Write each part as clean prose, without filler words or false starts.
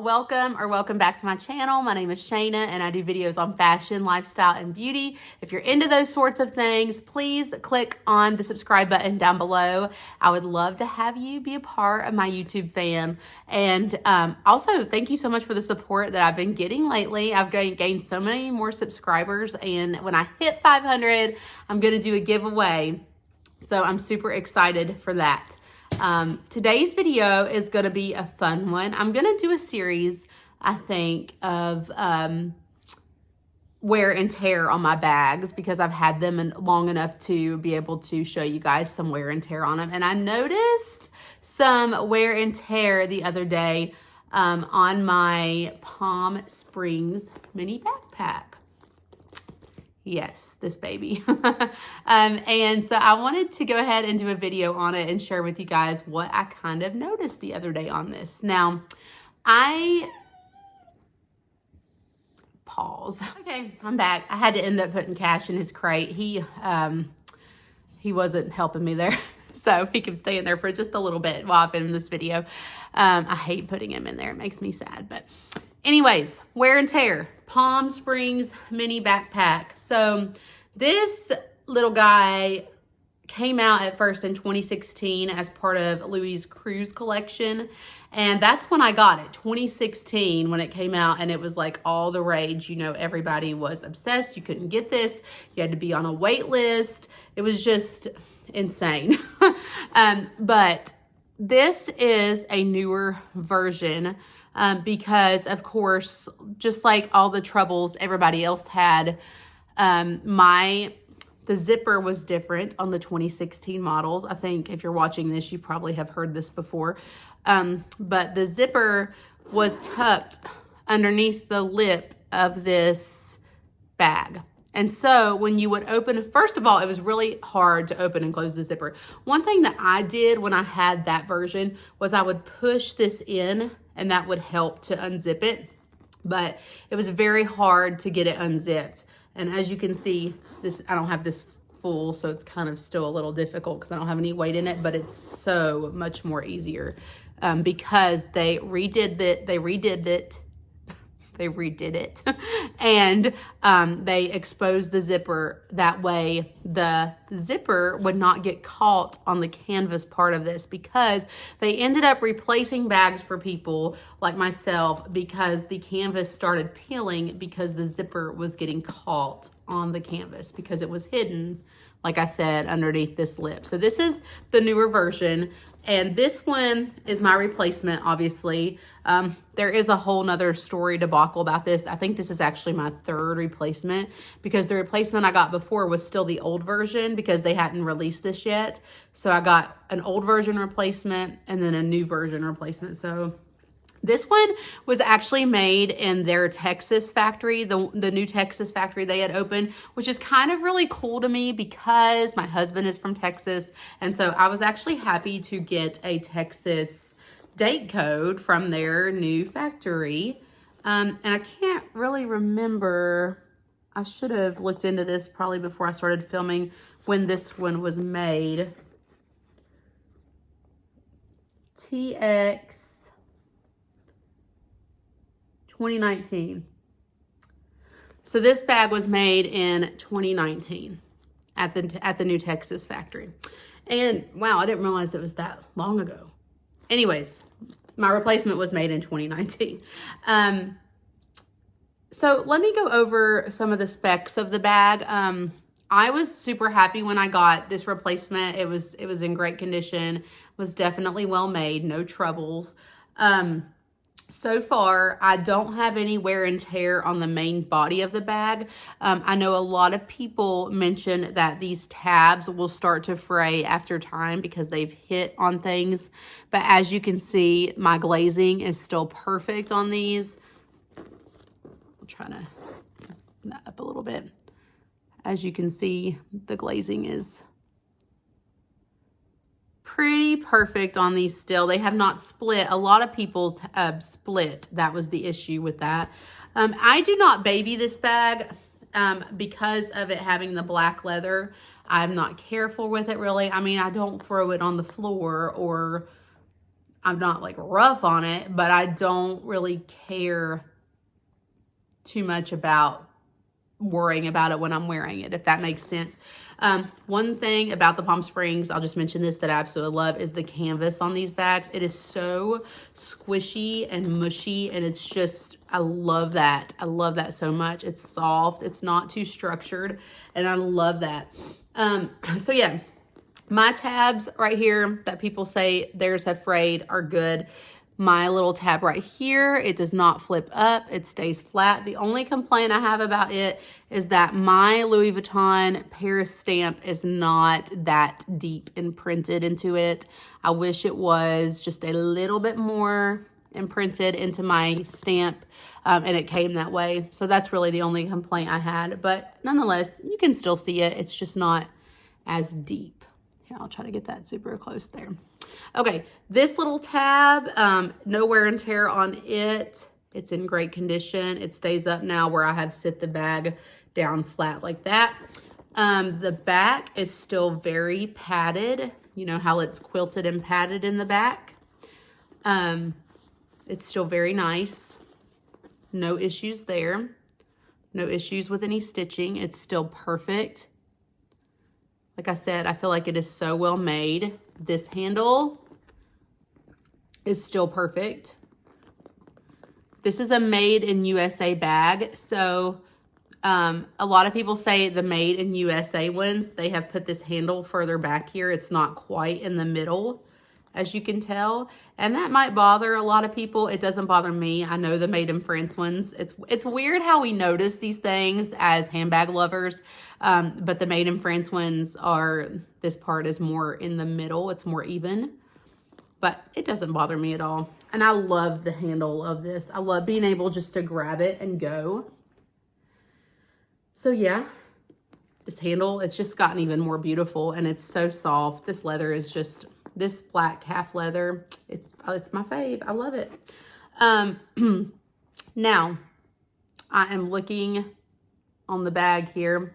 welcome back to my channel. My name is Shayna and I do videos on fashion, lifestyle, and beauty. If you're into those sorts of things, please click on the subscribe button down below. I would love to have you be a part of my YouTube fam. And also, thank you so much for the support that I've been getting lately. I've gained so many more subscribers, and when I hit 500, I'm going to do a giveaway. So I'm super excited for that. Today's video is going to be a fun one. I'm going to do a series, I think, of wear and tear on my bags because I've had them long enough to be able to show you guys some wear and tear on them. And I noticed some wear and tear the other day on my Palm Springs mini backpack. Yes, this baby. And so I wanted to go ahead and do a video on it and share with you guys what I kind of noticed the other day on this. Now, pause. Okay, I'm back. I had to end up putting Cash in his crate. He wasn't helping me there. So he kept staying there for just a little bit while I filmed this video. I hate putting him in there. It makes me sad, but anyways, wear and tear, Palm Springs mini backpack. So this little guy came out at first in 2016 as part of Louis' cruise collection. And that's when I got it, 2016 when it came out, and it was like all the rage. You know, everybody was obsessed. You couldn't get this. You had to be on a wait list. It was just insane. But this is a newer version because, of course, just like all the troubles everybody else had, the zipper was different on the 2016 models. I think if you're watching this, you probably have heard this before. But the zipper was tucked underneath the lip of this bag. And so when you would open, first of all, it was really hard to open and close the zipper. One thing that I did when I had that version was I would push this in and that would help to unzip it. But it was very hard to get it unzipped. And as you can see, I don't have this full, so it's kind of still a little difficult because I don't have any weight in it, but it's so much more easier because they redid it, and they exposed the zipper. That way the zipper would not get caught on the canvas part of this, because they ended up replacing bags for people like myself because the canvas started peeling because the zipper was getting caught on the canvas because it was hidden, like I said, underneath this lip. So this is the newer version, and this one is my replacement, obviously. There is a whole nother story debacle about this. I think this is actually my third replacement because the replacement I got before was still the old version because they hadn't released this yet. So I got an old version replacement and then a new version replacement. So this one was actually made in their Texas factory, the new Texas factory they had opened, which is kind of really cool to me because my husband is from Texas. And so I was actually happy to get a Texas date code from their new factory. And I can't really remember. I should have looked into this probably before I started filming when this one was made. TX 2019. So this bag was made in 2019 at the new Texas factory. And wow, I didn't realize it was that long ago. Anyways, my replacement was made in 2019. So let me go over some of the specs of the bag. I was super happy when I got this replacement. It was in great condition, was definitely well made, no troubles. So far, I don't have any wear and tear on the main body of the bag. I know a lot of people mention that these tabs will start to fray after time because they've hit on things. But as you can see, my glazing is still perfect on these. I'll try to open that up a little bit. As you can see, the glazing is pretty perfect on these still. They have not split. A lot of people's split. That was the issue with that. I do not baby this bag because of it having the black leather. I'm not careful with it really. I mean, I don't throw it on the floor or I'm not like rough on it, but I don't really care too much about worrying about it when I'm wearing it, if that makes sense. One thing about the Palm Springs, I'll just mention this, that I absolutely love is the canvas on these bags. It is so squishy and mushy, and it's just, I love that. I love that so much. It's soft. It's not too structured, and I love that. So yeah, my tabs right here that people say theirs have frayed are good. My little tab right here, it does not flip up. It stays flat. The only complaint I have about it is that my Louis Vuitton Paris stamp is not that deep imprinted into it. I wish it was just a little bit more imprinted into my stamp, and it came that way. So that's really the only complaint I had. But nonetheless, you can still see it. It's just not as deep. Here, I'll try to get that super close there. Okay, this little tab, no wear and tear on it. It's in great condition. It stays up now where I have sit the bag down flat like that. The back is still very padded. You know how it's quilted and padded in the back. It's still very nice. No issues there. No issues with any stitching. It's still perfect. Like I said, I feel like it is so well made. This handle is still perfect. This is a made in USA bag. So a lot of people say the made in USA ones, they have put this handle further back here. It's not quite in the middle, as you can tell. And that might bother a lot of people. It doesn't bother me. I know the made in France ones. It's weird how we notice these things as handbag lovers. But the made in France ones are, this part is more in the middle. It's more even, but it doesn't bother me at all. And I love the handle of this. I love being able just to grab it and go. So yeah, this handle, it's just gotten even more beautiful, and it's so soft. This leather is just, this black calf leather, it's my fave. I love it. Now, I am looking on the bag here.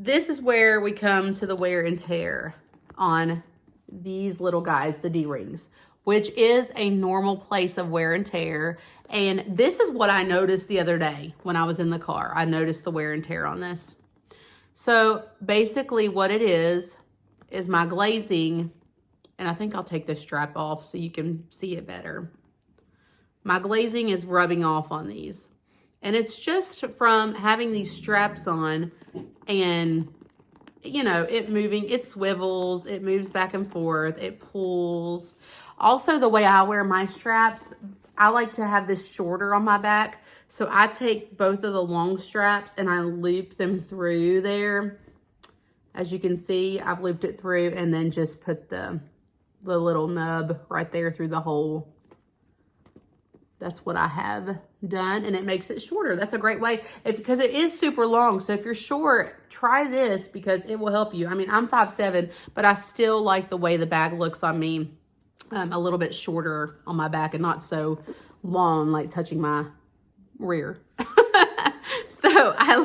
This is where we come to the wear and tear on these little guys, the D-rings, which is a normal place of wear and tear. And this is what I noticed the other day when I was in the car. I noticed the wear and tear on this. So basically what it is my glazing, and I think I'll take this strap off so you can see it better. My glazing is rubbing off on these. And it's just from having these straps on and, you know, it moving, it swivels, it moves back and forth, it pulls. Also, the way I wear my straps, I like to have this shorter on my back. So I take both of the long straps and I loop them through there. As you can see, I've looped it through and then just put the little nub right there through the hole. That's what I have done, and it makes it shorter. That's a great way, because it is super long. So if you're short, try this because it will help you. I mean, I'm 5'7", but I still like the way the bag looks on me. A little bit shorter on my back and not so long, like touching my rear. So I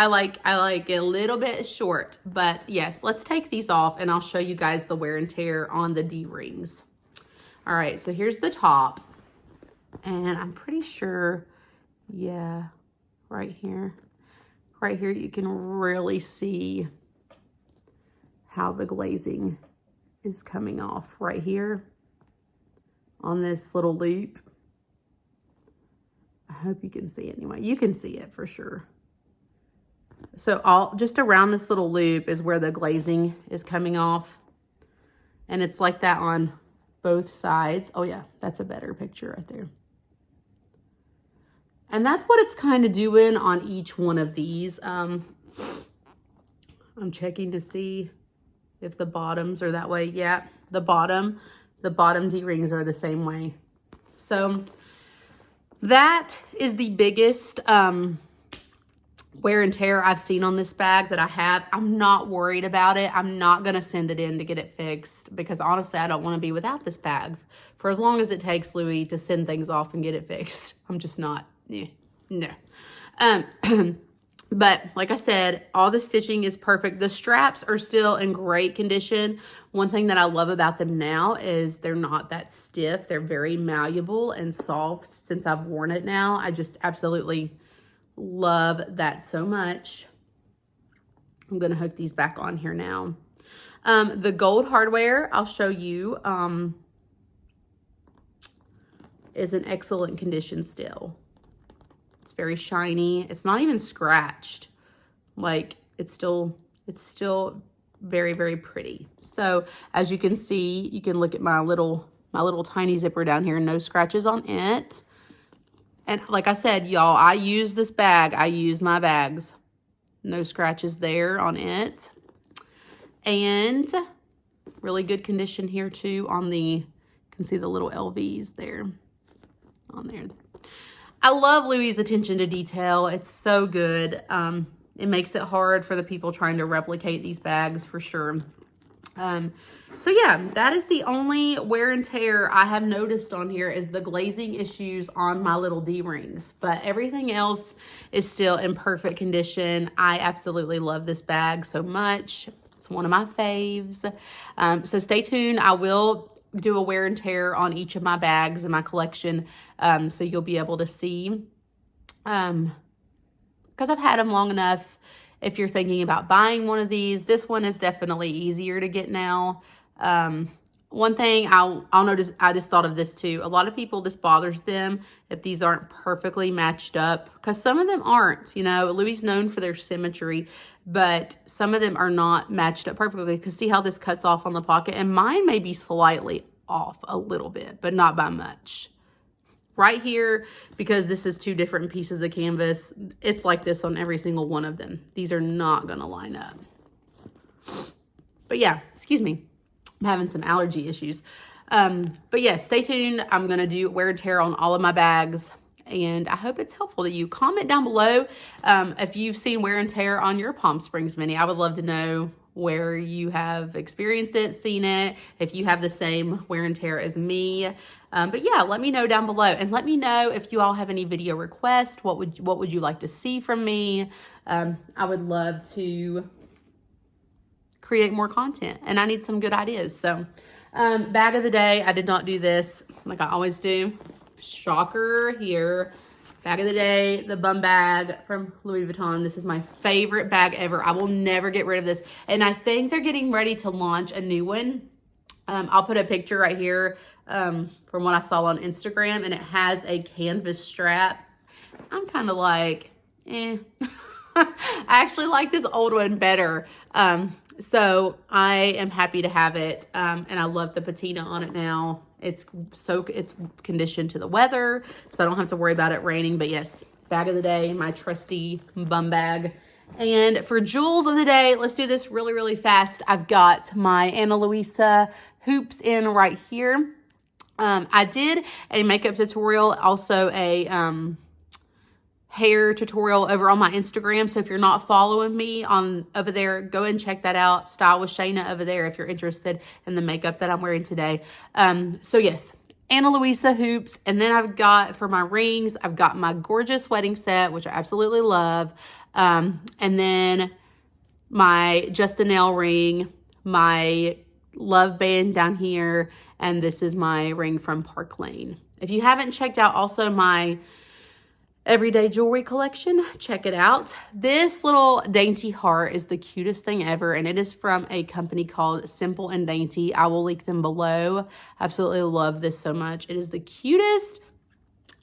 like a little bit short, but yes, let's take these off and I'll show you guys the wear and tear on the D-rings. All right, so here's the top. And I'm pretty sure, yeah, right here you can really see how the glazing is coming off right here on this little loop. I hope you can see it anyway. You can see it for sure. So just around this little loop is where the glazing is coming off. And it's like that on both sides. Oh yeah, that's a better picture right there. And that's what it's kind of doing on each one of these. I'm checking to see if the bottoms are that way. Yeah, the bottom D-rings are the same way. So that is the biggest wear and tear I've seen on this bag that I have. I'm not worried about it. I'm not going to send it in to get it fixed because honestly, I don't want to be without this bag for as long as it takes Louis to send things off and get it fixed. I'm just not. Yeah, no. But like I said, all the stitching is perfect. The straps are still in great condition. One thing that I love about them now is they're not that stiff. They're very malleable and soft since I've worn it now. I just absolutely love that so much. I'm going to hook these back on here now. The gold hardware, I'll show you, is in excellent condition still. It's very shiny. It's not even scratched. Like, it's still very, very pretty. So as you can see, you can look at my little tiny zipper down here. No scratches on it. And like I said, y'all, I use this bag. I use my bags. No scratches there on it. And really good condition here too on the, you can see the little LVs there on there. I love Louis' attention to detail. It's so good. It makes it hard for the people trying to replicate these bags for sure. So yeah, that is the only wear and tear I have noticed on here is the glazing issues on my little D-rings. But everything else is still in perfect condition. I absolutely love this bag so much. It's one of my faves. So stay tuned. I will do a wear and tear on each of my bags in my collection. So you'll be able to see, because I've had them long enough. If you're thinking about buying one of these, this one is definitely easier to get now. One thing I'll notice, I just thought of this too. A lot of people, this bothers them if these aren't perfectly matched up, because some of them aren't, you know, Louis is known for their symmetry, but some of them are not matched up perfectly, because see how this cuts off on the pocket, and mine may be slightly off a little bit, but not by much. Right here, because this is two different pieces of canvas, it's like this on every single one of them. These are not gonna line up. But yeah, excuse me. I'm having some allergy issues. But yeah, stay tuned. I'm going to do wear and tear on all of my bags, and I hope it's helpful to you. Comment down below if you've seen wear and tear on your Palm Springs Mini. I would love to know where you have experienced it, seen it, if you have the same wear and tear as me. But yeah, let me know down below, and let me know if you all have any video requests. What would you like to see from me? I would love to create more content, and I need some good ideas. So bag of the day, I did not do this like I always do. Shocker here. Bag of the day, the bum bag from Louis Vuitton. This is my favorite bag ever. I will never get rid of this, and I think they're getting ready to launch a new one. I'll put a picture right here from what I saw on Instagram, and it has a canvas strap. I'm kind of like, eh. I actually like this old one better. So I am happy to have it. And I love the patina on it now. It's conditioned to the weather, so I don't have to worry about it raining. But yes, bag of the day, my trusty bum bag. And for jewels of the day, let's do this really, really fast. I've got my Ana Luisa hoops in right here. I did a makeup tutorial, also a hair tutorial over on my Instagram. So if you're not following me on over there, go and check that out. Style with Shayna over there if you're interested in the makeup that I'm wearing today. So yes, Ana Luisa hoops. And then I've got, for my rings, I've got my gorgeous wedding set, which I absolutely love. And then my Just a Nail ring, my love band down here, and this is my ring from Park Lane. If you haven't checked out also my everyday jewelry collection, check it out. This little dainty heart is the cutest thing ever, and it is from a company called Simple and Dainty. I will link them below. Absolutely love this so much. It is the cutest.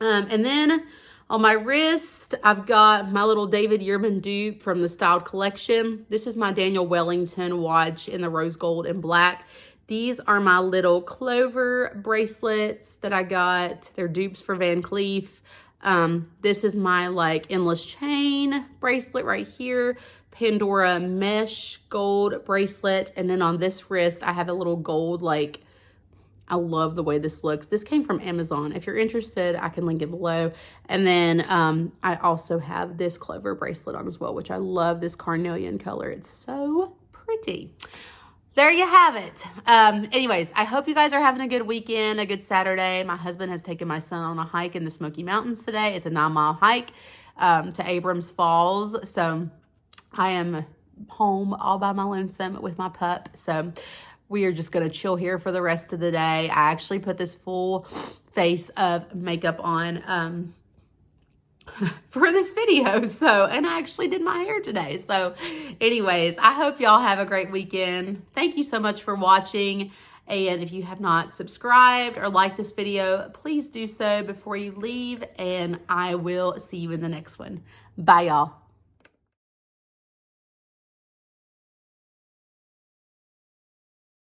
And then on my wrist, I've got my little David Yurman dupe from the Styled Collection. This is my Daniel Wellington watch in the rose gold and black. These are my little Clover bracelets that I got. They're dupes for Van Cleef. This is my like endless chain bracelet right here, Pandora mesh gold bracelet. And then on this wrist, I have a little gold, like, I love the way this looks. This came from Amazon. If you're interested, I can link it below. And then, I also have this Clover bracelet on as well, which I love this carnelian color. It's so pretty. There you have it. Anyways, I hope you guys are having a good weekend, a good Saturday. My husband has taken my son on a hike in the Smoky Mountains today. It's a 9-mile hike. to Abrams Falls. So I am home all by my lonesome with my pup. So we are just going to chill here for the rest of the day. I actually put this full face of makeup on for this video. So, and I actually did my hair today. So anyways, I hope y'all have a great weekend. Thank you so much for watching. And if you have not subscribed or liked this video, please do so before you leave. And I will see you in the next one. Bye, y'all.